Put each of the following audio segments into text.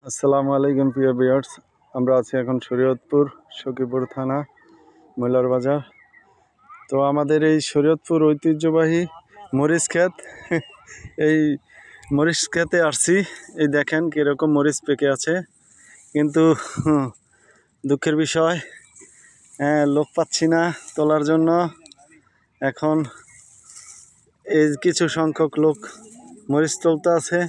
আসসালামু আলাইকুম প্রিয় ভিউয়ার্স, আমরা আছি এখন শরীয়তপুর সখীপুর থানা ময়লার বাজার। তো আমাদের এই শরীয়তপুর ঐতিহ্যবাহী মরিচ ক্ষেত, এই মরিচ ক্ষেতে আসছি। এই দেখেন কীরকম মরিচ পেকে আছে, কিন্তু দুঃখের বিষয় লোক পাচ্ছি না তোলার জন্য। এখন এই কিছু সংখ্যক লোক মরিচ তুলতে আছে।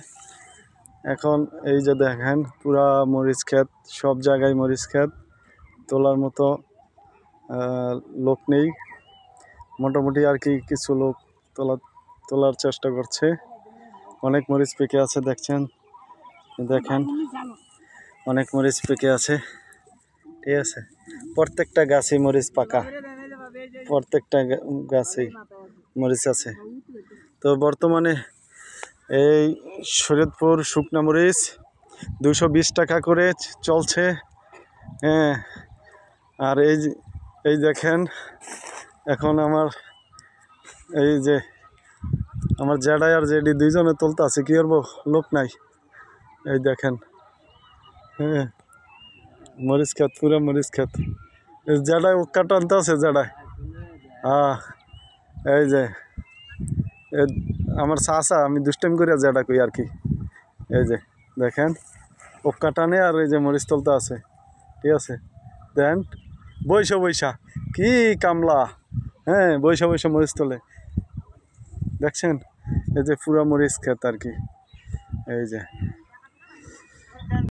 এখন এই যে দেখেন পুরা মরিচ ক্ষেত, সব জায়গায় মরিচ ক্ষেত, তোলার মতো লোক নেই। মোটামুটি আর কি কিছু লোক তোলার চেষ্টা করছে। অনেক মরিচ পেকে আছে, দেখেন অনেক মরিচ পেকে আছে। ঠিক আছে, প্রত্যেকটা গাছেই মরিচ পাকা, প্রত্যেকটা গাছেই মরিচ আছে। তো বর্তমানে এই শরীয়তপুর শুকনা মরিচ 220 টাকা করে চলছে। আর এই দেখেন এখন আমার জ্যাডাই আর জেডি দুইজনে তুলতে আছে, কি করবো, লোক নাই। এই দেখেন মরিচ ক্ষেত, পুরা মরিচ ক্ষেত। জ্যাডাই কাটা আনতে আছে, জ্যাডাই এই যে আমার চাচা, আমি দুষ্টাইম করিয়া জ্যাডা কই আর কি। এই যে দেখেন টানে আর এই যে মরিচ তুলতে আছে। ঠিক আছে, দেন বৈশা কি কামলা, বৈশা মরিচ তোলে, দেখছেন। এই যে পুরা মরিচ ক্ষেত আর কি। এই যে